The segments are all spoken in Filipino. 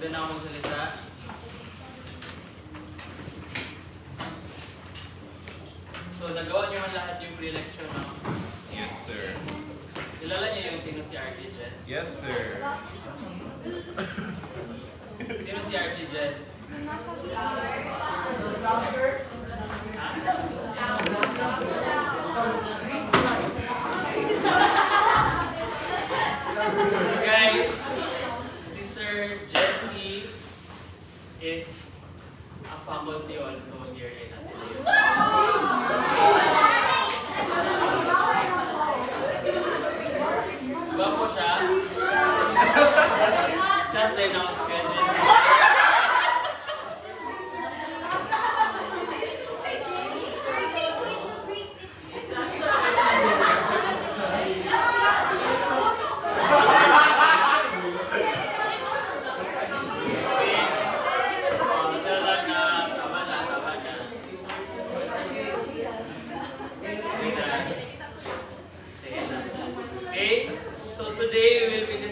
Pwede na ako magsalita. So, nagawa niyo man lahat yung pre-lecture, no? Yes, sir. Kilala niyo yung sino si RT Jess? Yes, sir. Sino si RT Jess? Guys, si Sir Jesse is a faculty also here in Ateneo. Bago siya. Chat din ako sa kanya.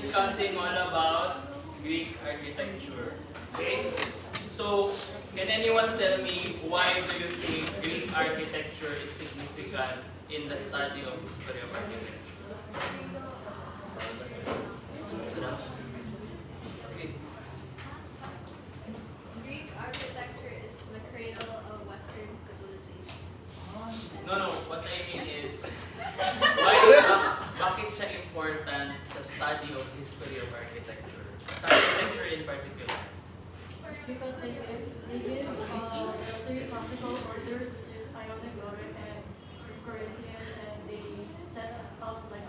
Discussing all about Greek architecture. Okay? So, can anyone tell me why do you think Greek architecture is significant in the study of history of architecture? Okay. Greek architecture is the cradle of Western civilization. No, what I mean is, bakit siya important sa study of history of architecture? Sa architecture in particular? Because they give the three classical orders, which is Ionic, Doric, and Corinthian, and they set up like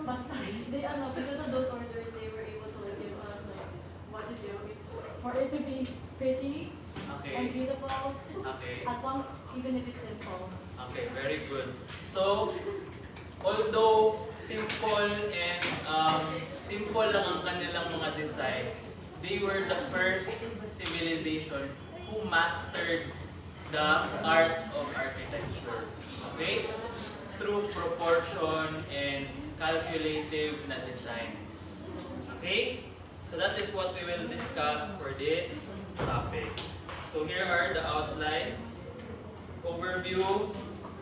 basta they because of those orders they were able to like give us like what to do for it to be pretty and beautiful. Okay. As long even if it's simple. Okay, very good. So, although simple and simple lang ang kanilang mga designs, they were the first civilization who mastered the art of architecture. Okay? Through proportion and calculative na designs. Okay? So that is what we will discuss for this topic. So here are the outlines. Overview,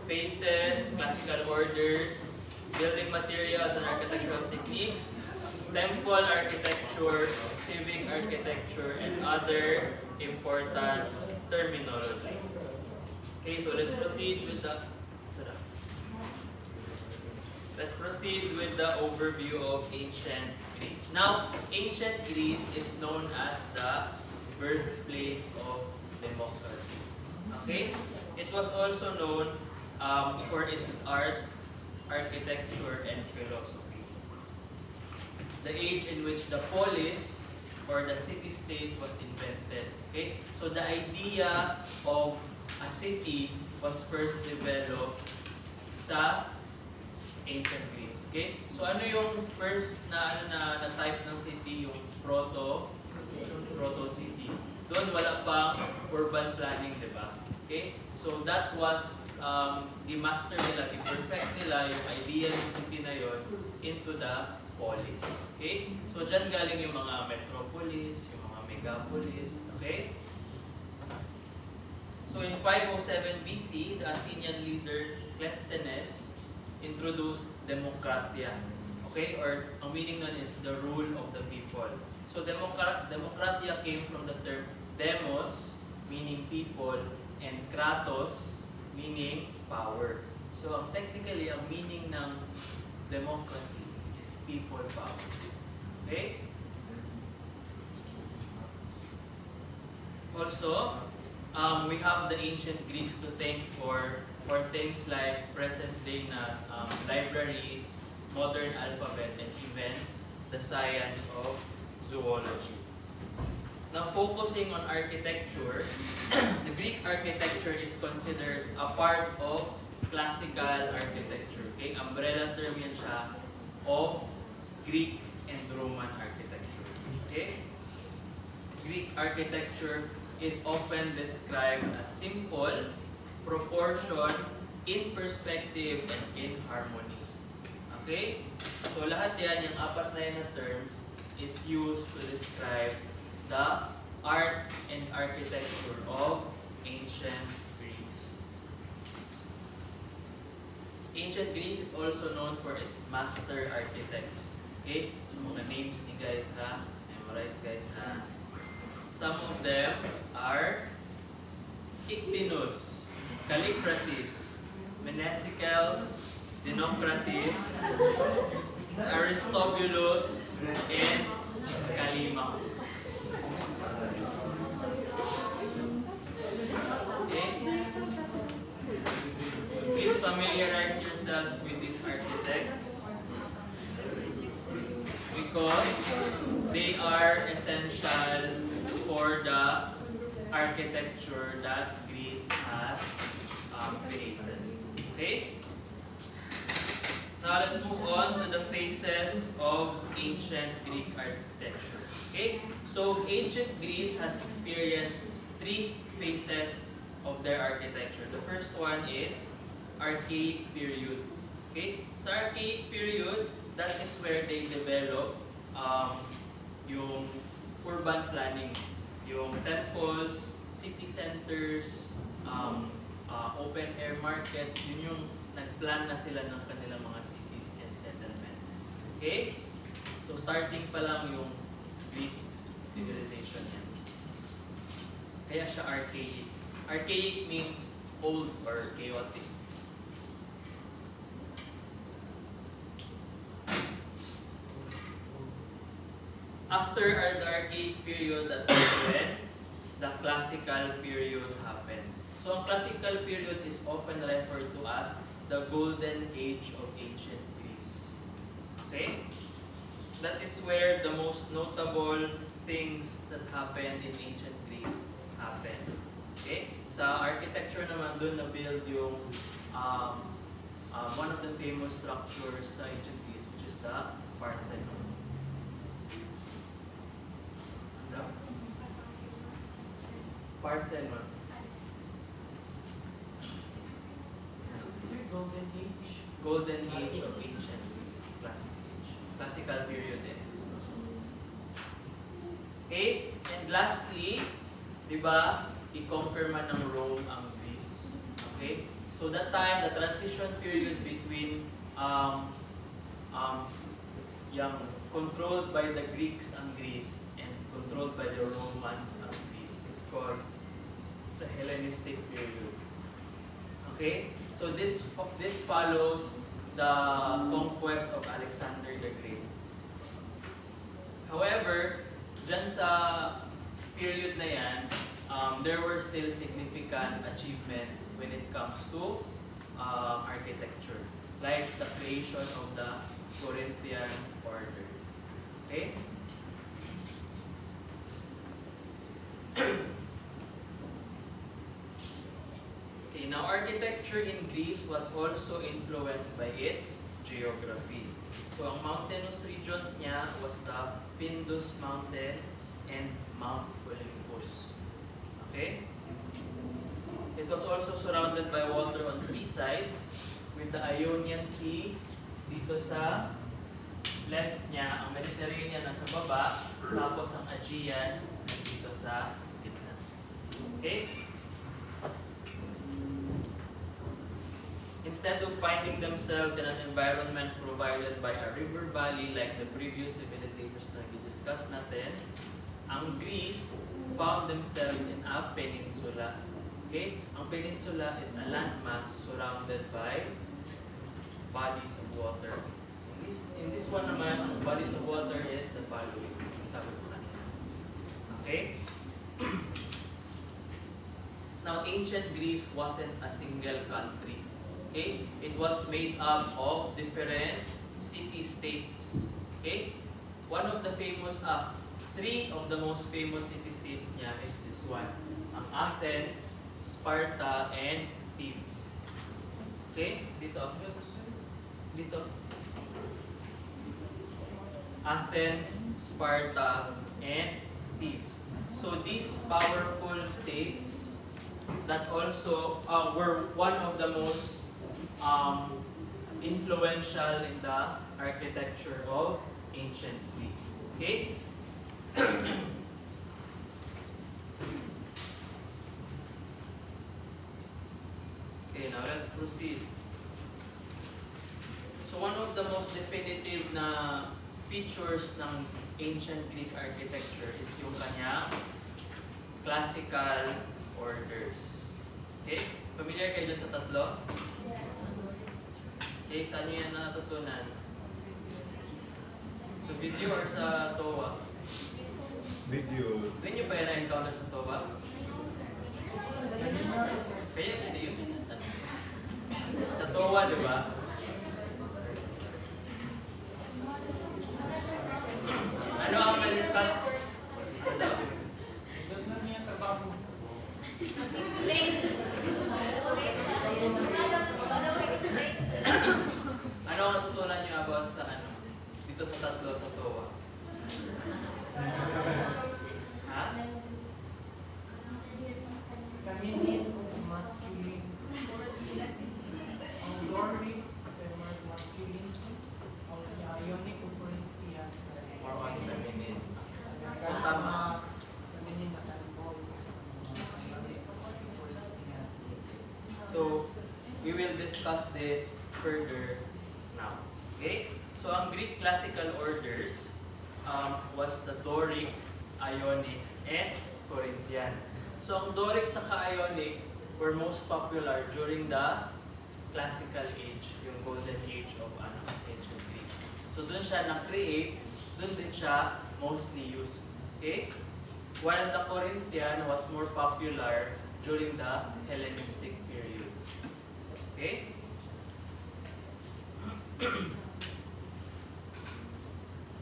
phases, classical orders, building materials and architectural techniques, temple architecture, civic architecture, and other important terminology. Okay, so let's proceed with the overview of ancient Greece. Now, ancient Greece is known as the birthplace of democracy. Okay? It was also known for its art, architecture, and philosophy. The age in which the polis or the city-state was invented. Okay? So the idea of a city was first developed sa ancient Greece. Okay? So ano yung first na type ng city, yung proto-city. Doon wala pang urban planning, di ba? Okay? So that was di-master nila, di-perfect nila yung idea ng city na yon into the polis. Okay? So dyan galing yung mga metropolis, yung mga megapolis. Okay? So in 507 BC, the Athenian leader Cleisthenes introduced demokratia. Okay? Or ang meaning nun is the rule of the people. So demokratia came from the term demos, meaning people, and kratos, meaning power. So technically, ang meaning ng democracy is people power. Okay? Also, we have the ancient Greeks to thank for things like present-day na libraries, modern alphabet, and even the science of zoology. Now, focusing on architecture, the Greek architecture is considered a part of classical architecture. Okay? Umbrella term yan siya of Greek and Roman architecture. Okay? Greek architecture is often described as simple, proportion, in perspective, and in harmony. Okay? So lahat yan, yung apat na yan na terms, is used to describe the art and architecture of ancient Greece. Ancient Greece is also known for its master architects. Okay? So mga names ni guys ha. Memorize guys ha. Some of them are Ictinus, Callicrates, Menesicles, Dinocrates, Aristobulus, and Callimachus. Okay? Please familiarize yourself with these architects because they are essential for the architecture that Greece has created. Okay? Now let's move on to the phases of ancient Greek architecture. Okay? So ancient Greece has experienced 3 phases of their architecture. The first one is Archaic period. Okay? Sa Archaic period, that is where they develop yung urban planning. Yung temples, city centers, open air markets, yun yung nagplan na sila ng kanilang mga cities and settlements. Okay? So starting pa lang yung Greek civilization yan. Kaya siya archaic. Archaic means old or chaotic. After the archaic period, that is when the classical period happened. So, ang classical period is often referred to as the golden age of ancient Greece. Okay? That is where the most notable things that happened in ancient Greece happened. Okay? Sa architecture naman, doon na-build yung one of the famous structures sa ancient Greece, which is the Parthenon. Parthenon. Golden Age. Golden age of ancient classic age. Classical period eh. Okay? And lastly, di ba, i-conquer man ng Rome ang Greece. Okay? So that time, the transition period between yung controlled by the Greeks ang Greece and controlled by the Romans ang Greece is called the Hellenistic period. Okay? So this follows the conquest of Alexander the Great. However, dyan sa period na yan, there were still significant achievements when it comes to architecture, like the creation of the Corinthian order. Okay? Okay, now architecture in Greece was also influenced by its geography. So ang mountainous regions niya was the Pindus Mountains and Mount Olympus. Okay? It was also surrounded by water on 3 sides, with the Ionian Sea dito sa left niya, ang Mediterranean nasa baba, tapos ang Aegean dito sa gitna. Okay? Instead of finding themselves in an environment provided by a river valley like the previous civilizations na discussed natin, ang Greece found themselves in a peninsula. Okay? Ang peninsula is a landmass surrounded by bodies of water. In this one naman, ang bodies of water is the following. Sabi ko kanina. Okay? Now, ancient Greece wasn't a single country. Okay? It was made up of different city-states. Okay? One of the famous, 3 of the most famous city-states niya is this one. Ang Athens, Sparta, and Thebes. Okay? Dito. Dito. Athens, Sparta, and Thebes. So these powerful states that also were one of the most influential in the architecture of ancient Greece. Okay? Okay, now let's proceed. So one of the most definitive na features ng ancient Greek architecture is yung kanyang classical orders. Okay? Familiar kayo dyan sa tatlo? Okay, saan nyo yan natutunan? Sa video or sa TOA? Video. Hindi nyo pa yan na-encounter sa TOA? Kaya hindi yun. Sa TOA, di ba? Ano ang na-discuss? Ano? Ano ang natutunan niyo about sa ano? Dito sa tatlo sa TOA? Ha? Feminine, masculine. Ang Doric, masculine. Ang Ionic, Corinthian. More on feminine. So, tama. Feminine na tanbols. So, we will discuss this further now. Okay? So, ang Greek classical orders was the Doric, Ionic, and Corinthian. So, ang Doric at Ionic were most popular during the classical age, yung golden age of ancient Greece. So, dun siya na-create, dun din siya mostly used. Okay? While the Corinthian was more popular during the Hellenistic period. Okay?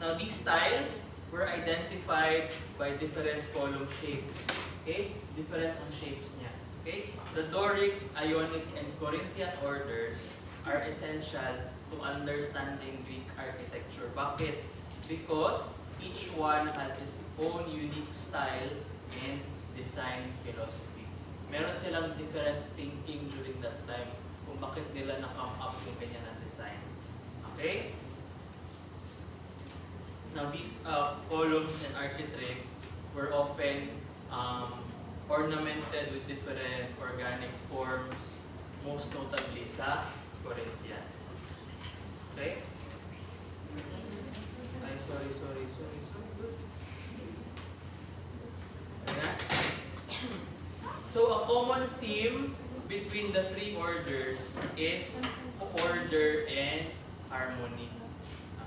Now, these styles were identified by different column shapes. Okay? Different ang shapes niya. Okay? The Doric, Ionic, and Corinthian orders are essential to understanding Greek architecture. Bakit? Because each one has its own unique style and design philosophy. Meron silang different thinking during that time kung bakit nila na-come up yung ganyan na design. Okay? Now, these columns and architraves were often ornamented with different organic forms, most notably sa Corinthian. Okay? Ay, sorry. Ayan. So, a common theme between the three orders is order and harmony.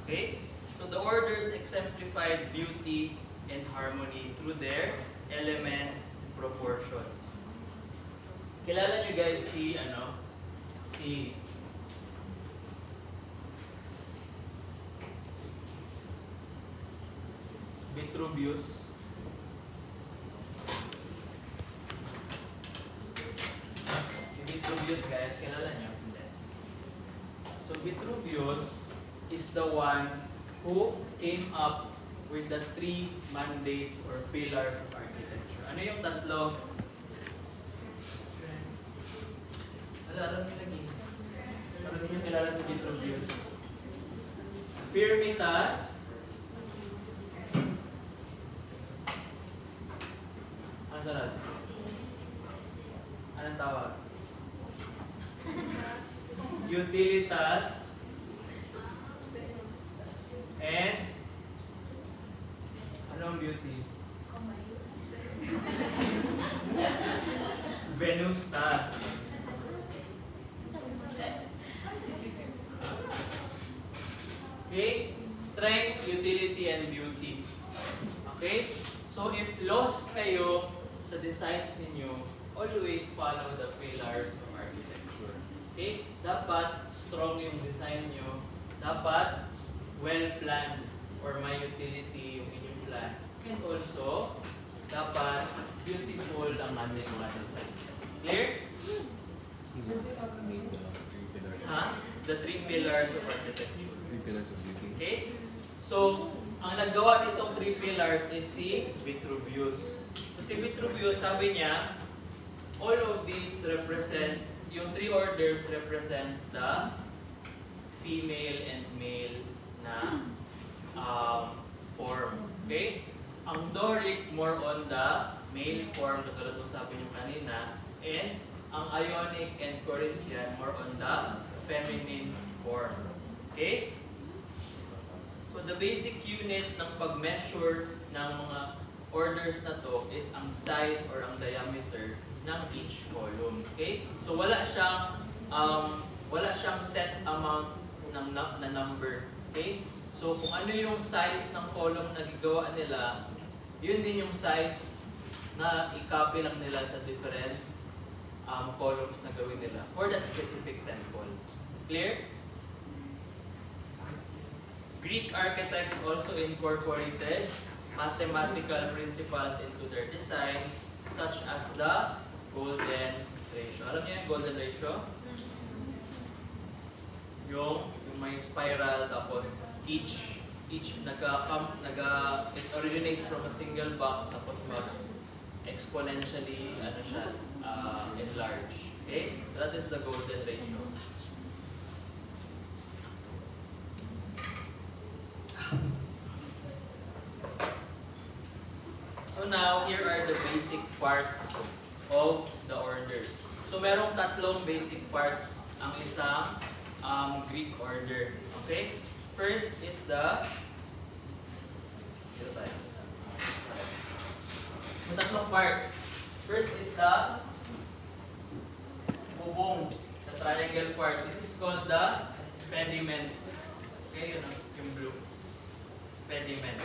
Okay? So, the orders exemplified beauty and harmony through their element proportions. Kilala niyo guys si Vitruvius. Si Vitruvius guys, kilala niyo? Hindi. So Vitruvius is the one who came up with the three mandates or pillars of architecture. Ano yung tatlo? Alam niyo lagi. Ano niyo kilala sa Vitruvius? Firmitas. Ano sunod? Anong tawag? Utilitas. And anong beauty? Venustas. Okay? Strength, utility, and beauty. Okay? So if lost kayo sa designs ninyo, always follow the pillars of architecture. Okay? Dapat strong yung design nyo. Dapat well-planned or may utility yung inyong plan. And also, dapat beautiful ang aming mga designs. Clear? Ha? The three pillars of architecture. Three pillars of beauty. Okay? So, ang naggawa nitong three pillars is si Vitruvius. So, si Vitruvius, sabi niya, all of these represent, yung three orders represent the female and male na Ang Doric, more on the male form, katulad ng sabi nyo kanina. And ang Ionic and Corinthian, more on the feminine form. Okay? So the basic unit ng pag-measure ng mga orders na to is ang size or ang diameter ng each column. Okay? So wala siyang set amount na number. Okay? So kung ano yung size ng column na gagawa nila, yun din yung size na i-copy lang nila sa different columns na gawin nila for that specific temple. Clear? Greek architects also incorporated mathematical principles into their designs, such as the golden ratio. Alam niyo yung golden ratio? Yung may spiral, tapos each it originates from a single box, tapos exponentially enlarge. Okay? That is the golden ratio. So now, here are the basic parts of the orders. So merong tatlong basic parts ang isang Greek order. Okay? First is the tatlong parts. First is the bubong, the triangle part. This is called the pediment. Okay, yun yung blue. Pediment.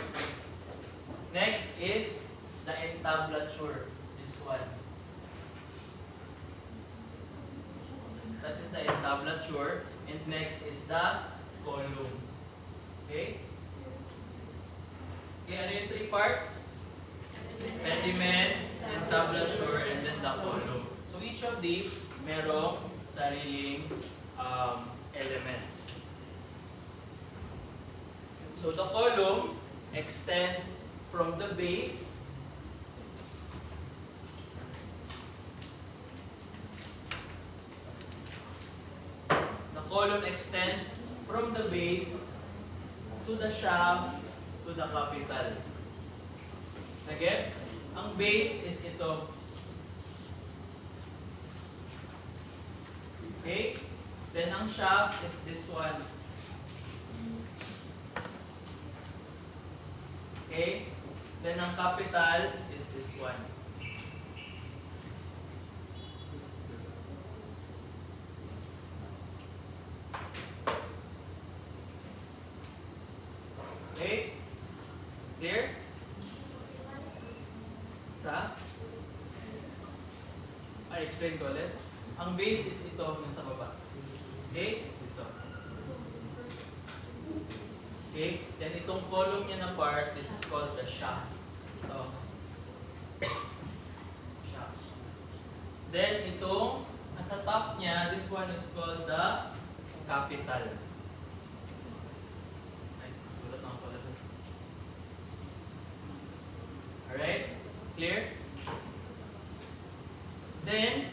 Next is the entablature. This one. That is the entablature. And next is the column. Okay? Okay, ano yung three parts? Pediment, entablature, and then the column. So each of these merong sariling elements. So the column extends from the base to the shaft to the capital. Nagets? Ang base is ito. Okay? Then ang shaft is this one. Okay? Then ang capital is this one. Okay? Clear? Explain ko ulit. Ang base is ito yung sa baba. Okay? Ito. Okay? Then itong column niya na part, this is called the shaft. Ito. Shaft. Then itong nasa top niya, this one is called the capital. Ay, sulat na ako pala. Alright? Clear? Then,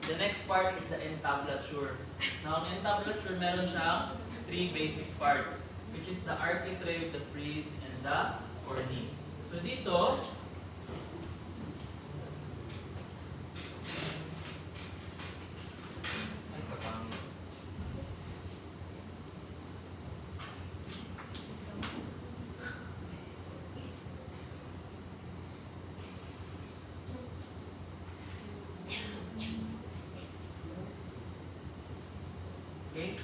the next part is the entablature. Now, ang entablature, meron siyang three basic parts, which is the architrave, the frieze, and the cornice. So, dito, okay?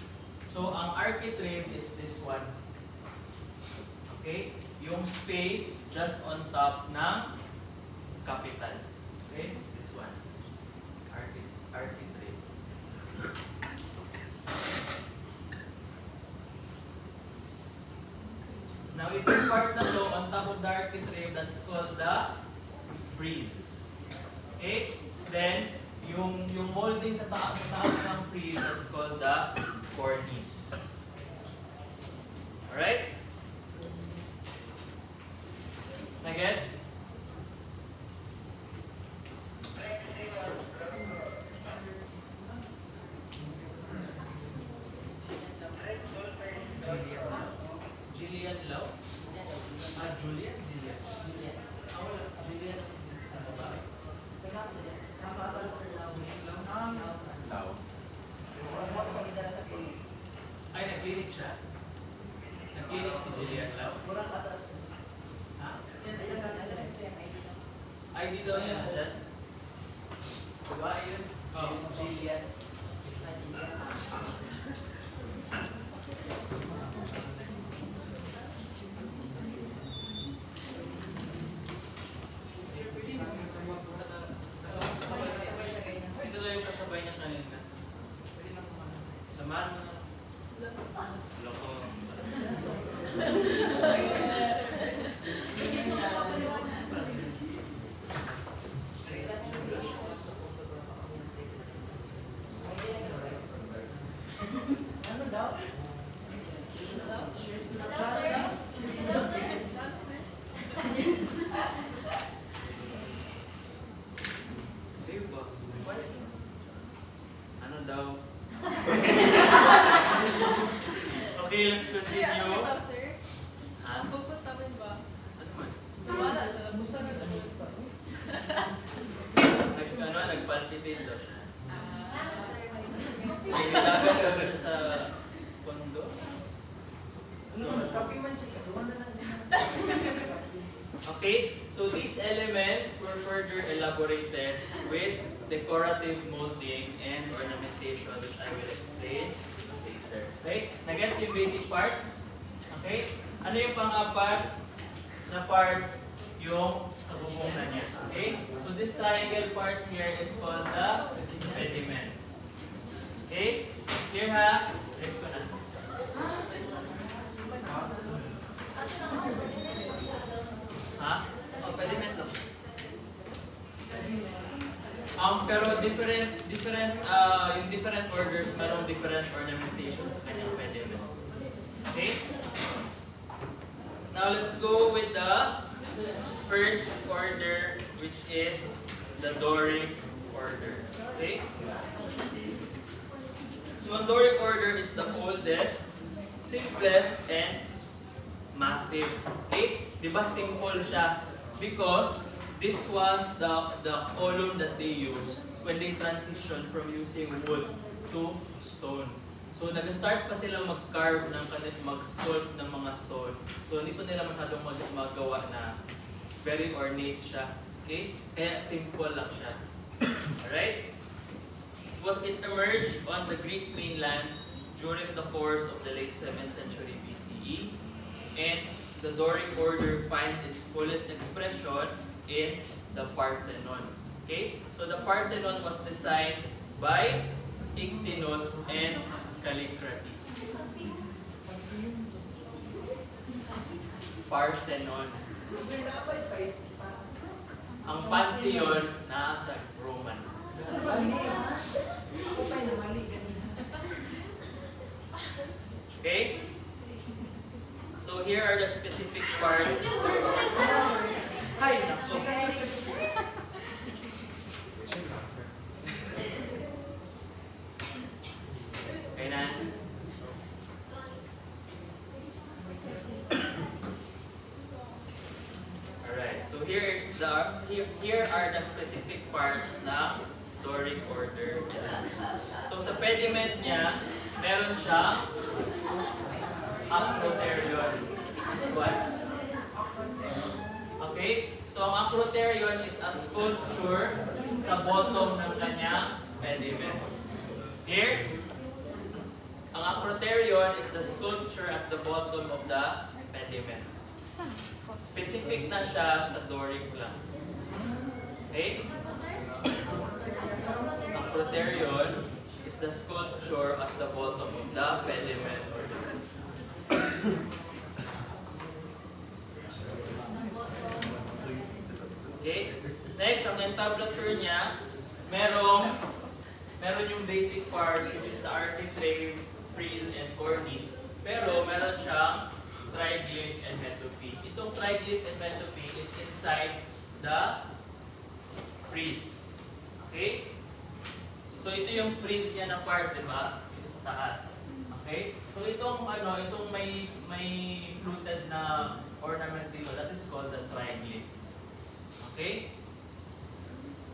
So, ang architrave is this one. Okay? Yung space just on top ng capital. Okay? This one. Architrave. Now, itong part na to, on top of the architrave, that's called the frieze. Okay? Then, yung molding sa taas ng frieze, that's called the cornice. Alright? Nagets? Jillian Lau? Juliet? Juliet. Ah, wala. Juliet. Ano ba? Now. Ay, nag-clinic siya? Nag-clinic si Juliet Lau? Ha? ID daw niya nandyan? Diba yun? Oh, Juliet. Sino daw yung kasabay niya kanina? Samahan mo na. Loko. Ano daw? Kayo ba? Ano daw? Okay, let's continue. Sir. Ha? Ang focus namin ba? Ano man? Wala na. Busa na lang yung isa. Nagpalpitate daw siya. Nagdagan daw siya sa kondo. Ano, copy man siya. Gawa na lang din. Okay, so these elements were further elaborated with decorative molding and ornamentation, which I will explain later. Okay, nagets yung basic parts. Okay, ano yung pang-apat na part? Yung kabubungan niya. Okay, so this triangle part here is called the pediment. Okay, clear ha? Next one na. Ha? Oh, pediment lang. Pero different yung different orders, merong different ornamentations sa kanyang pediment. Okay? Now let's go with the first order, which is the Doric order. Okay? So ang Doric order is the oldest, simplest, and massive. Okay? Diba simple siya? Because this was the column that they used when they transitioned from using wood to stone. So nag-start pa silang mag-carve ng mag-sculpt ng mga stone. So hindi pa nila masyadong magawa na very ornate siya. Okay? Kaya simple lang siya. Alright? What it emerged on the Greek mainland during the course of the late 7th century BCE, and the Doric order finds its fullest expression in the Parthenon. Okay? So the Parthenon was designed by Ictinus and Callicrates. Parthenon. Ang Pantheon nasa Roman. Okay? So here are the specific parts. Hi, nako. Okay na. Alright, so here are the specific parts ng Doric order elements. So sa pediment niya, meron siyang acroterion. What? Okay? So ang acroterion is a sculpture sa bottom ng kanyang pediment. Here, ang acroterion is the sculpture at the bottom of the pediment. Specific na siya sa Doric lang. Okay? Acroterion is the sculpture at the bottom of the pediment or the okay? Next, ang entablature niya, meron yung basic parts, which is the architrave, frieze, and cornice. Pero meron siyang triglyph and metopy. Itong triglyph and metopy is inside the frieze. Okay? So ito yung frieze niya na part, di ba? Ito sa taas. Okay? So So itong itong may fluted na ornament dito, that is called the triglyph. Okay?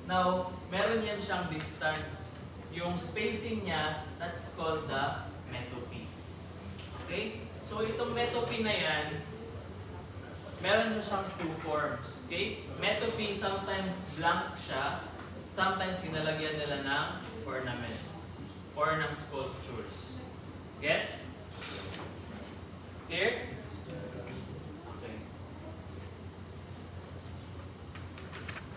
Now, meron yan siyang distance. Yung spacing niya, that's called the metope. Okay? So itong metope na yan, meron siyang two forms. Okay? Metope, sometimes blank siya, sometimes ginalagyan nila ng ornaments or ng sculptures. Gets? Clear? Okay.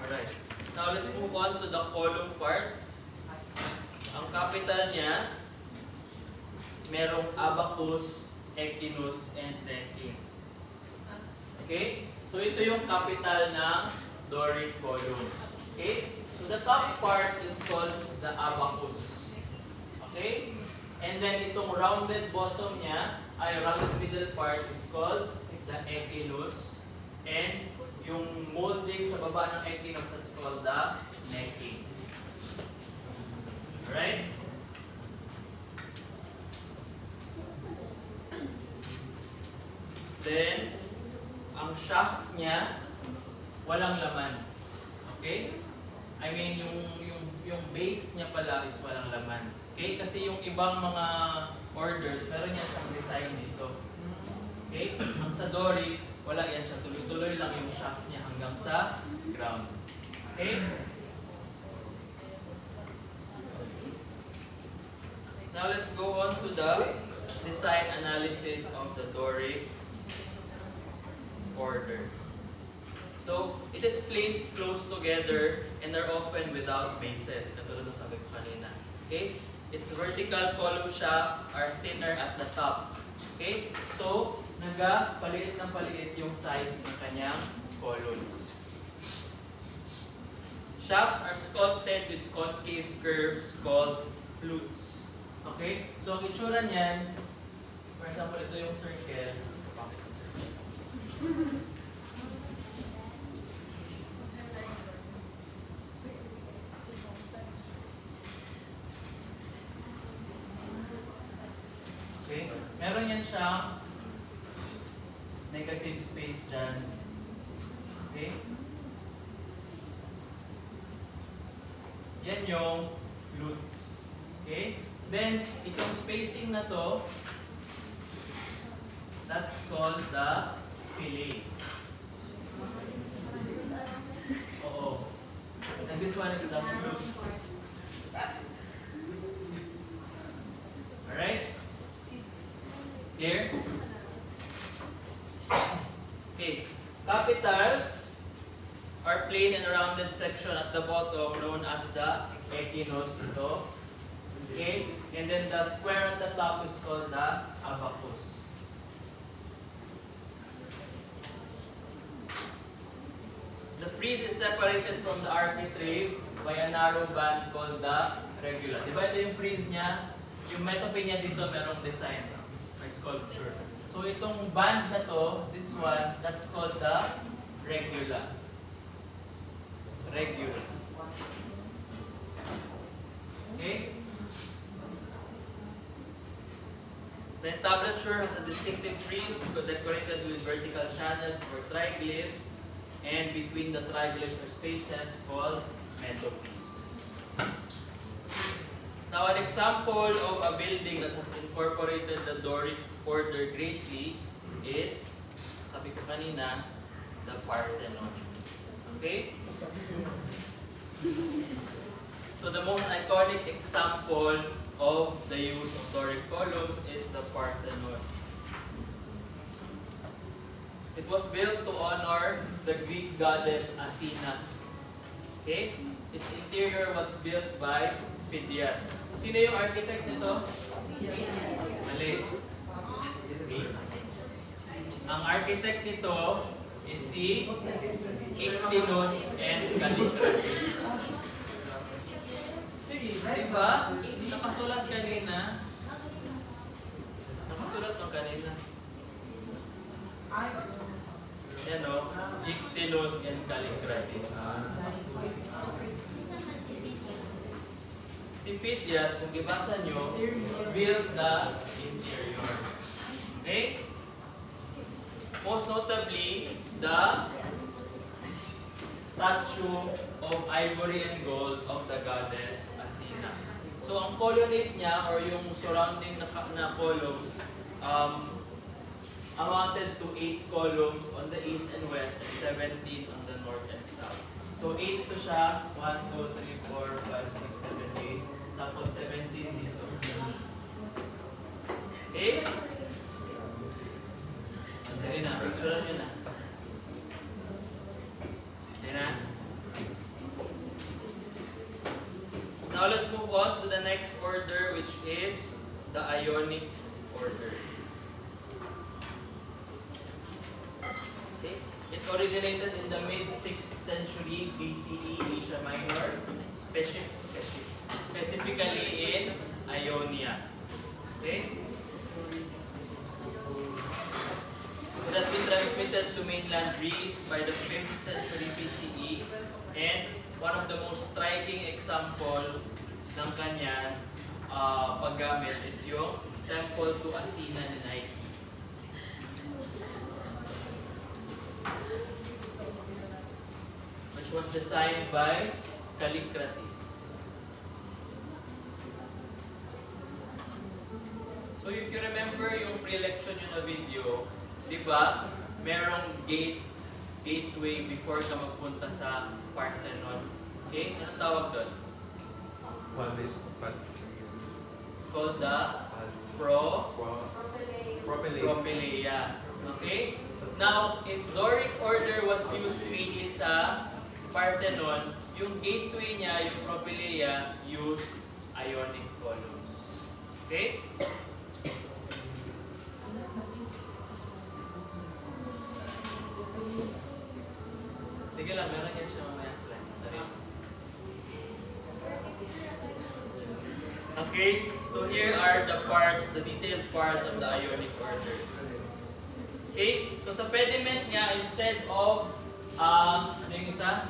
Alright. Now let's move on to the column part. Ang capital niya, merong abacus, echinus, and teking. Okay? So ito yung capital ng Doric column. Okay? So the top part is called the abacus. Okay? And then itong rounded bottom niya, ay rounded middle part is called the echinus. And yung molding sa baba ng echinus, that's called the necking. Alright? Then, ang shaft niya, walang laman. Okay? I mean, yung base niya pala is walang laman. Okay? Kasi yung ibang mga orders, meron yan siyang design dito. Okay? Ang sa Doric, wala yan siya. Tuloy-tuloy lang yung shaft niya hanggang sa ground. Okay? Now let's go on to the design analysis of the Doric order. So, it is placed close together and are often without bases, katulad ng sabi ko kanina. Okay? Its vertical column shafts are thinner at the top. Okay? So, paliit ng paliit yung size ng kanyang columns. Shafts are sculpted with concave curves called flutes. Okay? So, ang itsura niyan, for example, ito yung circle. Bakit ang circle? Okay? Meron yan siyang negative space dyan. Okay? Yan yung flutes. Okay? Then, itong spacing na to, that's called the fillet. Oo. And this one is the flute. Alright? Here? Okay. Capitals are plain and rounded section at the bottom known as the echinus ito. Okay? And then the square at the top is called the abacus. The frieze is separated from the architrave by a narrow band called the regula. Diba ito yung frieze niya? Yung metope niya dito merong design, may sculpture. So itong band na to, this one, that's called the regula. Regula. Okay? The entablature has a distinctive frieze decorated with vertical channels or triglyphs, and between the triglyphs are spaces called metopes. Now, an example of a building that has incorporated the Doric order greatly is, sabi ko kanina, the Parthenon. Okay? So the most iconic example of the use of Doric columns is the Parthenon. It was built to honor the Greek goddess Athena. Okay? Its interior was built by Phidias. Sino yung architect nito? Mali. Ang architect nito is si Ictinus and Callicrates. Diba? Nakasulat kanina. Nakasulat ng kanina. Yan o. Ictinus and Callicrates. Si si Phidias, kung ibasa nyo, built the interior. Okay? Most notably, the statue of ivory and gold of the goddess Athena. So, ang colonnade niya, or yung surrounding na columns, amounted to 8 columns on the east and west and 17 on the north and south. So 8 to siya, 1, 2, 3, 4, 5, 6, 7, 8, tapos 17 dito. Okay? Sige na, picture nyo na. Okay na? Now let's move on to the next order, which is the Ionic order. Okay. It originated in the mid-6th century BCE Asia Minor, specifically in Ionia. Okay? It has been transmitted to mainland Greece by the 5th century BCE, and one of the most striking examples ng kanyang paggamit is yung Temple to Athena ni Nike. Which was designed by Callicrates. So if you remember yung pre-lecture nyo na video, di ba, merong gateway before ka magpunta sa Parthenon. Okay? Anong tawag doon? It's called the Propylaea. Okay? Now, if Doric order was used mainly sa Parthenon, yung gateway niya, yung Propylaea, used Ionic columns. Okay? Sige lang, meron yan siya mamaya slide. Sorry. Okay, so here are the parts, the detailed parts of the Ionic order. Okay, so sa pediment niya, instead of, ano yung isa?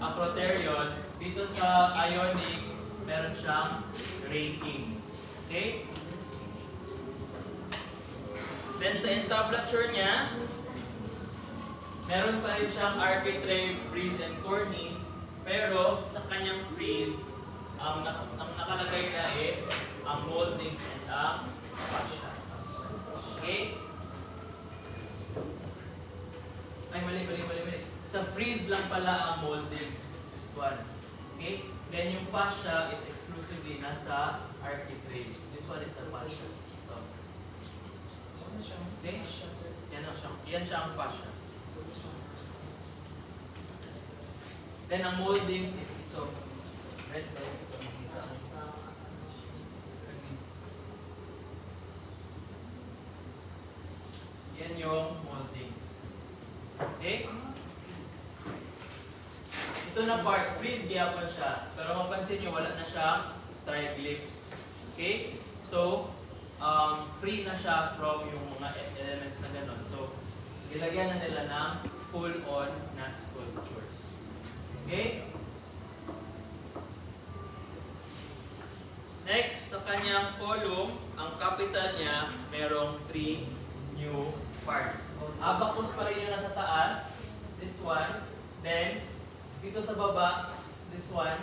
Acroterion, dito sa Ionic, meron siyang raking. Okay? Then sa entablature niya, meron pa rin siyang architrave, frieze, and cornice, pero sa kanyang frieze, ang nakalagay na is ang moldings and ang fascia. Okay? Ay, mali. Sa frieze lang pala ang moldings. This one. Okay? Then yung fascia is exclusively nasa architrave. This one is the fascia. Ito. Okay? Yan siya ang fascia. Then ang moldings is ito. Right? Yan yung moldings. Okay? Ito na part, frieze gyapon siya. Pero mapansin nyo, wala na siyang triglyphs. Okay? So, free na siya from yung mga elements na gano'n. So, ilagyan na nila ng full-on na sculptures. Okay? Next, sa kanyang column, ang capital niya, merong 3 new parts. Abacus pa rin yung nasa taas. This one. Then, dito sa baba, this one.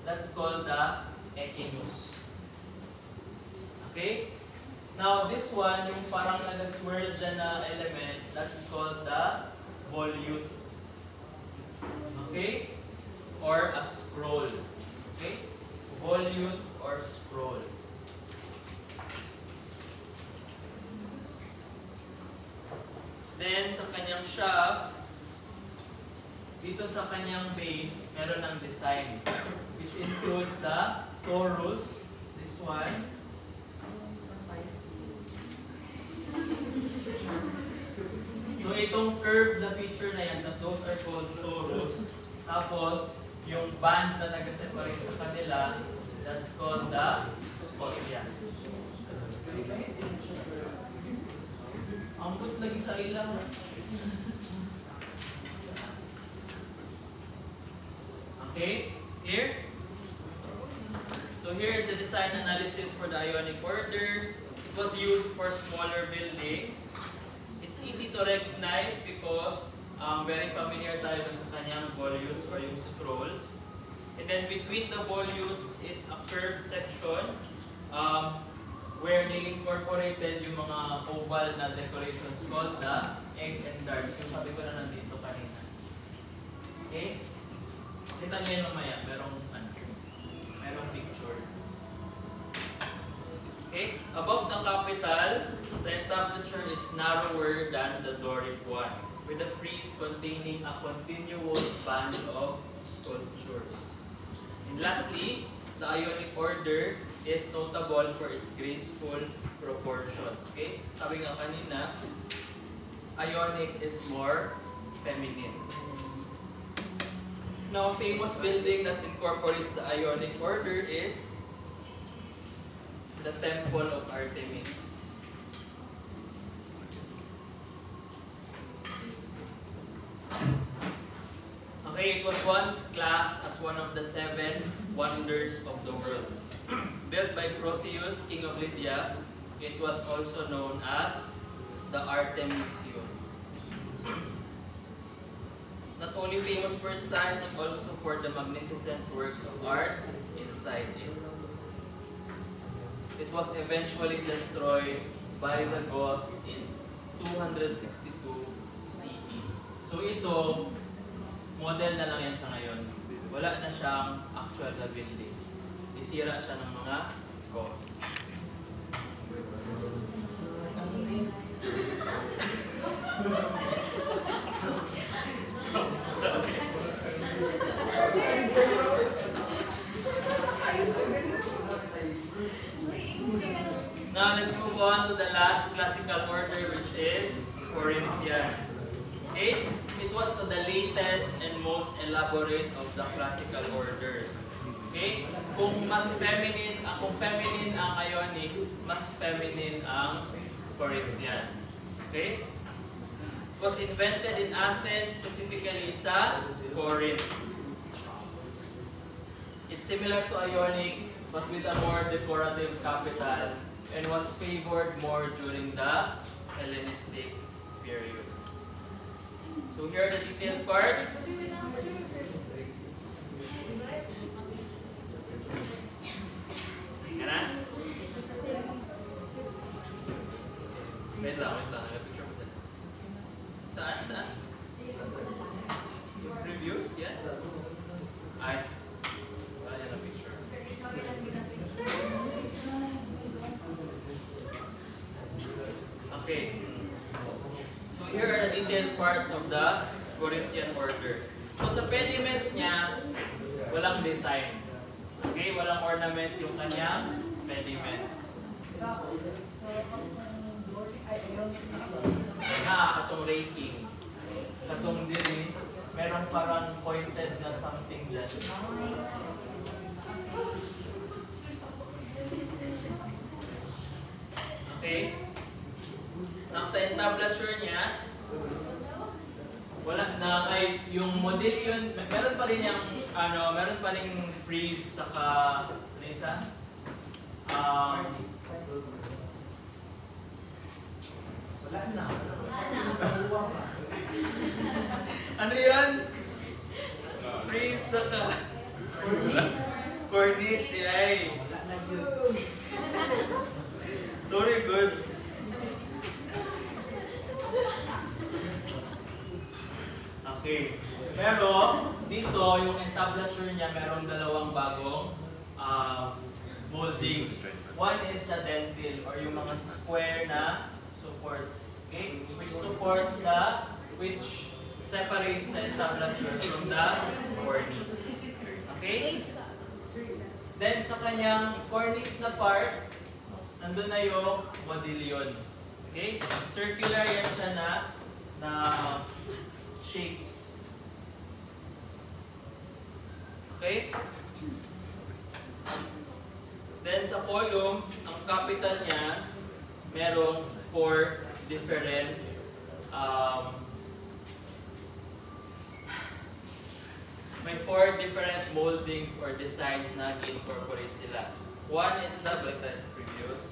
That's called the echinus. Okay? Now, this one, yung parang nag-swirl dyan na element, that's called the volute. Okay? Or a scroll. Okay? Volute or scroll. Then, sa kanyang shaft, dito sa kanyang base, meron ng design, which includes the torus, this one. So, itong curved na feature na yan, those are called torus. Tapos, yung band na nag-separate sa kanila, that's called the scotia. Ang good lagi sa ilang. Okay? Clear? So here is the design analysis for the Ionic order. It was used for smaller buildings. It's easy to recognize because very familiar tayo dun sa kanyang volutes or yung scrolls. And then between the volutes is a curved section where they incorporated yung mga oval na decorations called the egg and darts. Yung sabi ko na nandito kanina. Okay? Kita nyo yun mamaya. Merong picture. Okay? Above the capital, the entablature is narrower than the Doric one, with a frieze containing a continuous band of sculptures. And lastly, the Ionic order is notable for its graceful proportions. Okay? Sabi nga kanina, Ionic is more feminine. Now, a famous building that incorporates the Ionic order is the Temple of Artemis. Okay, it was once classed as one of the 7 wonders of the world. Built by Croesus, king of Lydia, it was also known as the Artemision. Not only famous for its size, but also for the magnificent works of art inside it. It was eventually destroyed by the Goths in 262 CE. So ito, model na lang yan siya ngayon. Wala na siyang actual na building. Isira siya ng mga Goths. Now let's move on to the last classical order, which is Corinthian. Okay? It was the latest and most elaborate of the classical orders. Okay? Kung feminine ang Ionic, mas feminine ang Corinthian. Okay? It was invented in Athens, specifically sa Corinth. It's similar to Ionic, but with a more decorative capital, and was favored more during the Hellenistic period. So here are the detailed parts. Yan na? Wait lang. Nag-picture ko din. Saan? Yung previews? Yan? Ay. Wala yan ang picture. Okay. So here are the detailed parts of the Corinthian order. So sa pediment niya, walang design. Okay? Walang ornament yung kanyang pediment. Katong raking. Katong diri, merong parang pointed na something dyan. Okay? Nasa entablature niya, wala na ay yung modillion, meron pa rin yung meron pa ring frieze saka ano isa? Wala na. Ano 'yan? Frieze saka cornice di ay. Wala na yun. Very good. Okay. Pero dito yung entablature niya merong dalawang bagong moldings. One is the dentil or yung mga square na supports. Okay? Which separates the entablature from the cornice. Okay? Then sa kanyang cornice na part, nandun na yung modillion. Okay? Circular yan siya na shapes. Okay? Then sa column, ang capital niya, merong 4 different may 4 different moldings or designs na incorporate sila. One is the, balik tayo sa previous.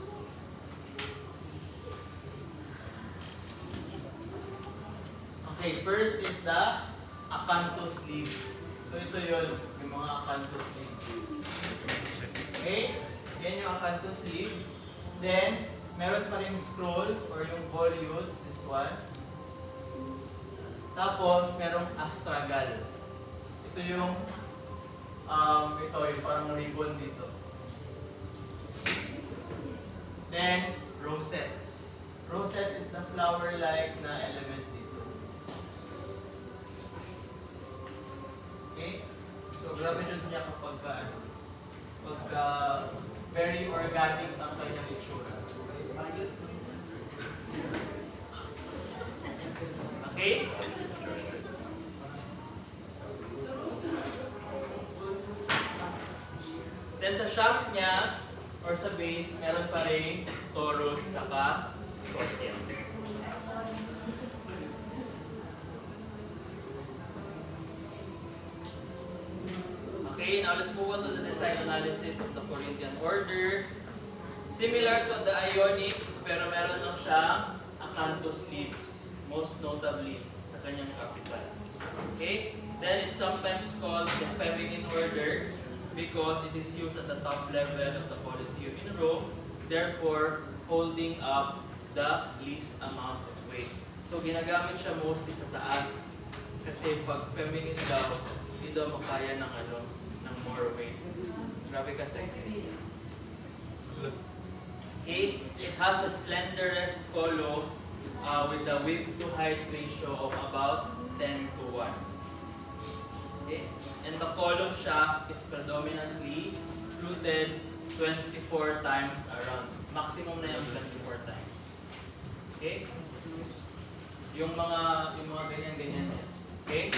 Okay, first is the acanthus leaves. So ito yun, yung mga acanthus leaves. Okay? Yan yung acanthus leaves. Then, meron pa rin scrolls or yung volutes, this one. Tapos, merong astragal. Ito yung parang ribbon dito. Then, rosettes. Rosettes is the flower-like na element dito. Okay? So, grabe dyan niya kapag very organic ang kanyang itsura. Okay? Then sa shaft niya, or sa base, meron pa rin torus saka scorpion. Okay, now let's move on to the design analysis of the Corinthian order. Similar to the Ionic, pero meron lang siyang acanthus leaves, most notably sa kanyang capital. Okay? Then it's sometimes called the feminine order because it is used at the top level of the Colosseum in Rome, therefore holding up the least amount of weight. So ginagamit siya mostly sa taas kasi pag feminine daw, hindi daw makaya ng more weight. Grabe ka sexy. Okay, it has the slenderest column with the width to height ratio of about 10 to 1. Okay, and the column shaft is predominantly fluted 24 times around. Maximum na yung 24 times. Okay? Yung mga ganyan-ganyan yan. Okay?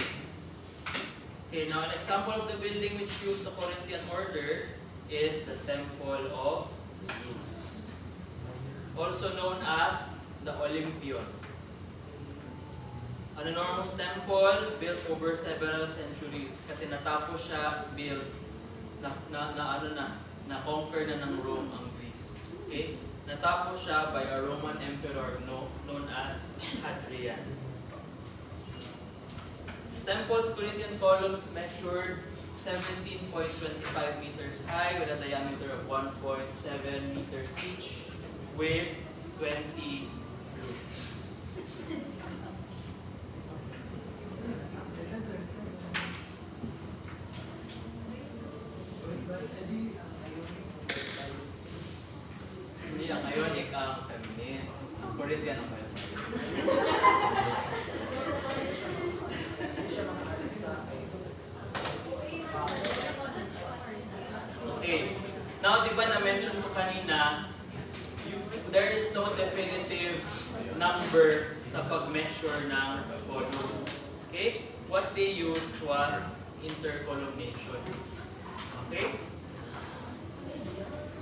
Okay, now an example of the building which used the Corinthian order is the Temple of Zeus, also known as the Olympion. An enormous temple built over several centuries kasi natapos siya built na-conquer na ng Rome ang Greece. Okay? Natapos siya by a Roman emperor known as Hadrian. Temple's Corinthian columns measured 17.25 meters high with a diameter of 1.7 meters each with 20 flutes. Hindi ang Ionic ang feminine. Ang Corinthian ang feminine. Okay. Now, di ba na-mention ko kanina, there is no definitive number sa pag-measure ng columns. Okay? What they used was intercolumnation. Okay?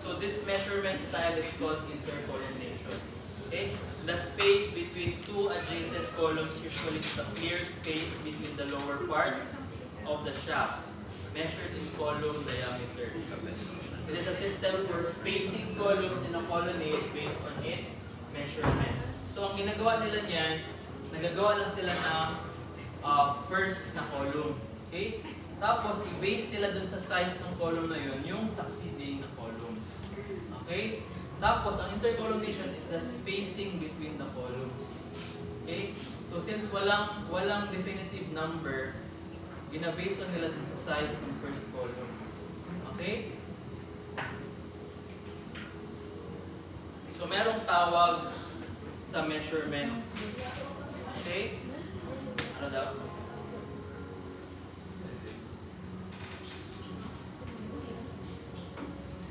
So this measurement style is called intercolumnation. Okay? The space between two adjacent columns usually is the clear space between the lower parts of the shafts, measured in column diameters. It is a system for spacing columns in a colonnade based on its measurement. So ang ginagawa nila niyan, nagagawa lang sila ng first na column. Okay? Tapos i-base nila dun sa size ng column na yun, yung succeeding na columns. Okay? Tapos ang intercolumnation is the spacing between the columns. Okay? So since walang definitive number, ginabase lang nila dun sa size ng first column. Okay? So merong tawag sa measurements. Okay? Ano daw?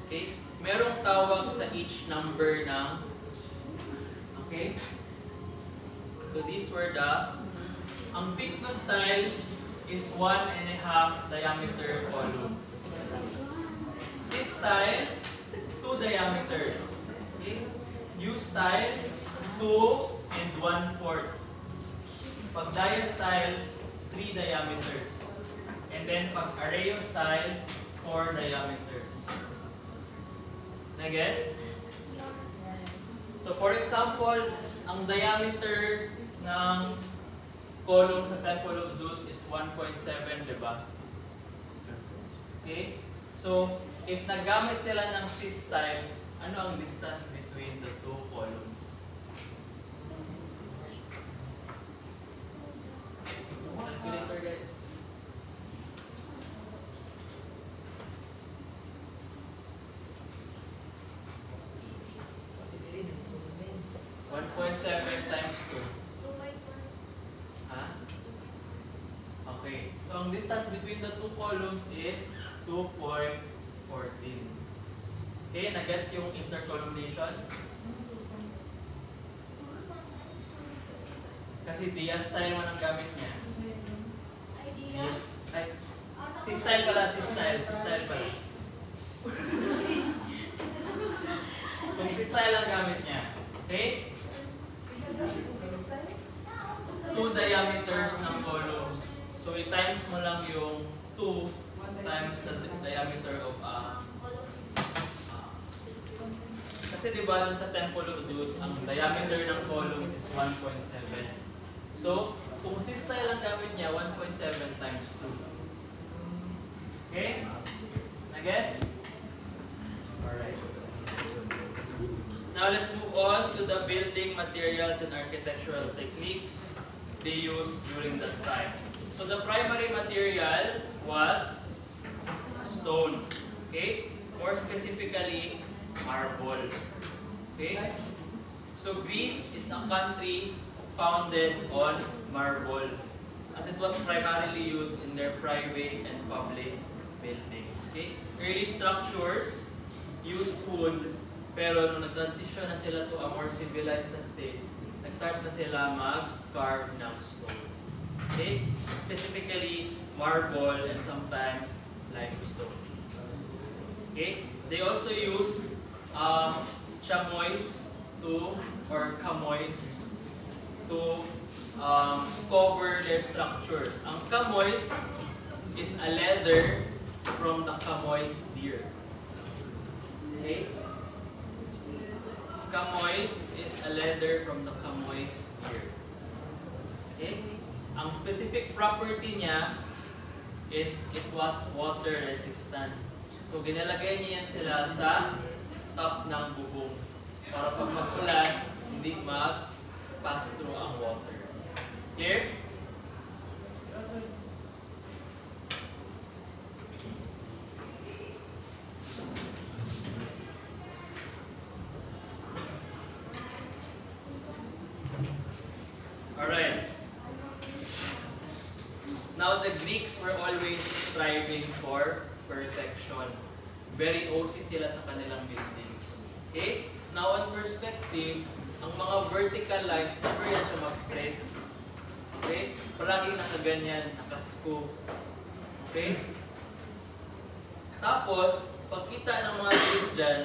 Okay? Merong tawag sa each number ng, okay? So these were ang pycnostyle is 1.5 diameter column. Systyle, 2 diameters. Okay? U-style, 2 and 1/4. Pag diastyle, 3 diameters. And then pag array style, 4 diameters. Nagets? So for example, ang diameter ng column sa Temple of Zeus is 1.7, di ba? Okay? So, if naggamit sila ng C-style, ano ang distance between the two columns? Calculator, guys. One point seven times 2. Ha? Okay. So, ang distance between the two columns is 2.14. Okay, nagets yung intercolumnation? Kasi dia style man ang gamit niya. Diaz, ay, si style pala, si style pala. Kung si style ang gamit niya. Okay? 2 diameters ng columns. So, i-times mo lang yung 2 times the diameter of kasi diba dun sa Temple of Zeus, ang diameter ng columns is 1.7. So, kung si style ang gamit niya, 1.7 times 2. Okay? Nagets? Alright. Now, let's move on to the building materials and architectural techniques they used during that time. So, the primary material was stone. Okay? More specifically, marble. Okay? So, Greece is a country founded on marble, as it was primarily used in their private and public buildings. Okay? Early structures used wood, pero nung nag-transition na sila to a more civilized na state, nag-start na sila mag-carve ng stone. Okay? Specifically, marble and sometimes limestone. Okay? They also use chamois or camois to cover their structures. Ang camois is a leather from the camois deer. Okay? Camois is a leather from the camois deer. Okay? Ang specific property niya is it was water resistant. So, ginalagay niya yan sila sa top ng bubong para pag mag-ulan, hindi mag-pass through ang water. Clear? Alright. Now, the Greeks were always striving for perfection. Very OC sila sa kanilang buildings. Okay? Now, on perspective, ang mga vertical lines, never yan siya mag-straight. Okay? Palaging nakaganyan, nakascoop. Okay? Tapos, pagkita ng mga grid dyan,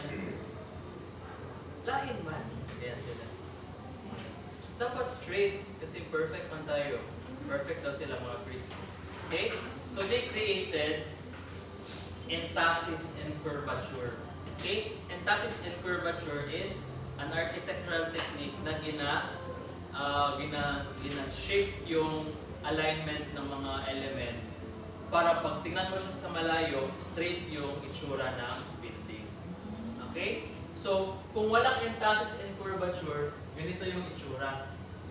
lain man. Ayan sila. Dapat straight, kasi perfect man tayo. Perfect daw sila mga grids. Okay? So, they created entasis and curvature. Okay? Entasis and curvature is an architectural technique na gina-shift yung alignment ng mga elements para pag tingnan mo siya sa malayo, straight yung itsura ng building. Okay? So, kung walang entasis and curvature, ganito yung itsura.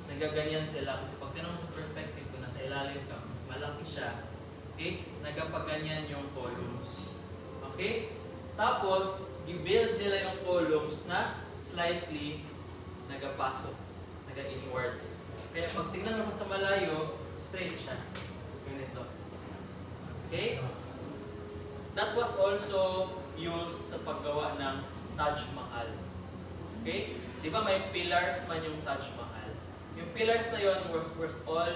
Nagaganyan sila kasi pag tingnan mo sa perspective ko, nasa ilalim ka, mas malaki siya. Okay? Nagapaganyan yung columns. Okay? Tapos, i-build nila yung columns na slightly nagapasok, naga-inwards. Kaya pag tingnan mo sa malayo, straight siya. Ganito. Okay? That was also used sa paggawa ng Taj Mahal. Okay? Di ba may pillars man yung Taj Mahal? Yung pillars na yun was all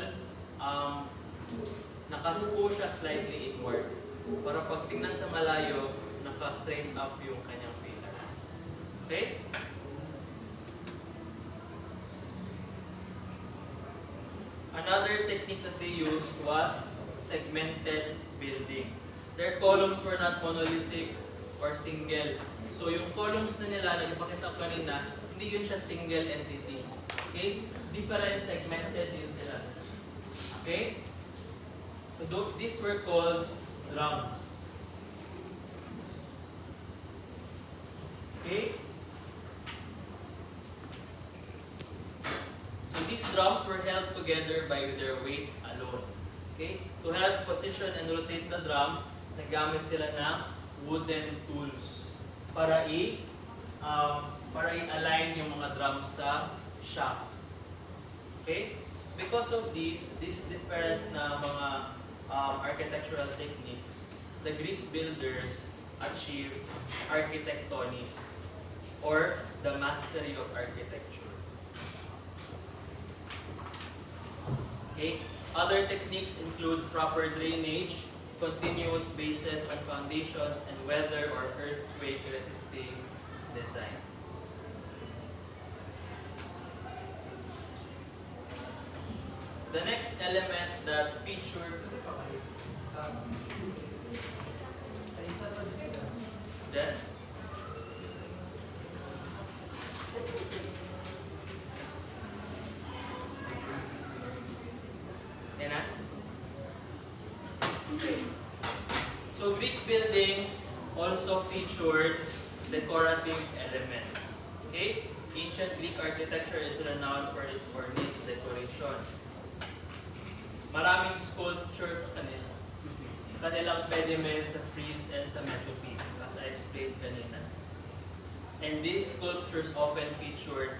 nakaspo siya slightly inward. Para pag tingnan sa malayo, naka-straight up yung kanyang pillars. Okay? Another technique that they used was segmented building. Their columns were not monolithic or single. So yung columns na nila na ipakita ko kanina, hindi yun siya single entity. Okay? Different segmented din sila. Okay? So these were called drums. Okay? So these drums were held together by their weight alone. Okay? To help position and rotate the drums, naggamit sila ng wooden tools para i-align yung mga drums sa shaft. Okay? Because of these different na mga architectural techniques, the Greek builders achieved architectonics, or the mastery of architecture. Okay? Other techniques include proper drainage, continuous bases on foundations, and weather or earthquake resisting design. The next element that featured then so Greek buildings also featured decorative elements. Okay? Ancient Greek architecture is renowned for its ornate decoration. Maraming sculptures sa kanila. Kanilang pediments sa frieze and sa metopes, as I explained kanina. And these sculptures often featured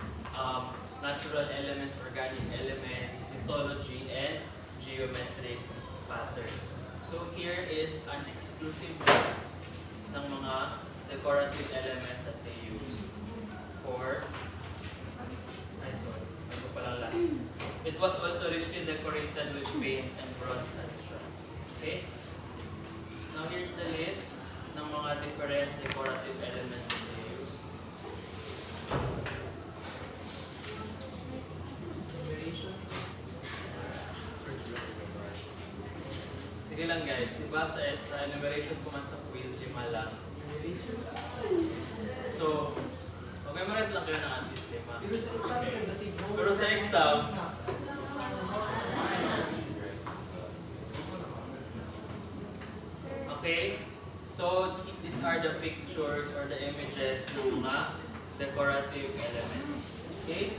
natural elements, organic elements, mythology, and geometric patterns. So here is an exclusive list ng mga decorative elements that they use for it was also richly decorated with paint and bronze additions. Okay? Now here's the list ng mga different decorative elements that they use. Sige lang guys, diba sa enumeration ko man sa quiz, 5 lang. So, mag-memorize lang kayo ng at least 5. Pero sa exam, okay, so these are the pictures or the images ng mga decorative elements. Okay?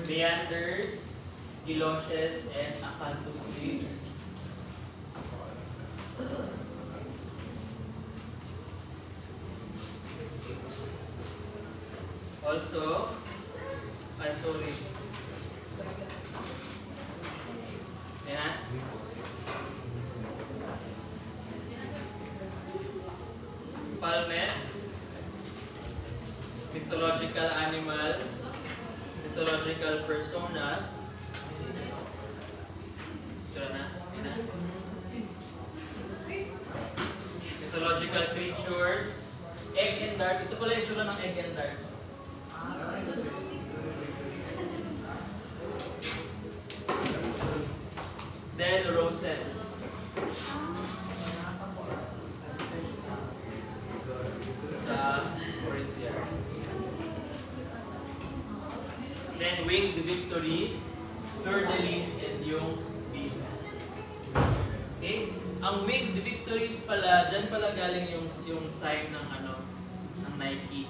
Meanders, galoshes, and acanthus leaves. Also, sorry. Ayan. Palmets, mythological animals, mythological personas. Ito na. Mythological creatures, egg and dart. Ito pala yung itsura ng egg and dart. Then rosettes. Sa Corinthia. Then winged victories, fleur-de-lis, and yung beads. Okay? Ang winged victories pala, dyan pala galing yung sign ng ng Nike.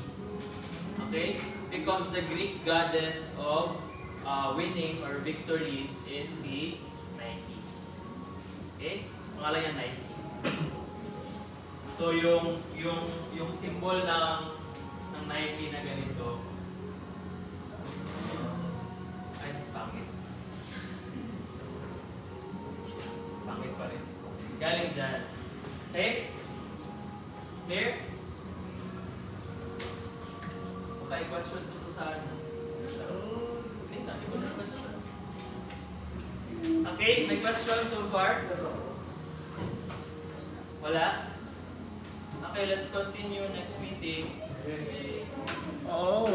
Okay? Because the Greek goddess of winning or victories is si Nike. Okay? Pangalan niya Nike. So yung symbol ng Nike na ganito ay pangit. Pangit pa rin. Galing dyan. Okay? Clear? Okay, question dito sa ano? Hindi na question. Okay, may question so far? Wala? Okay, let's continue next meeting. Oh!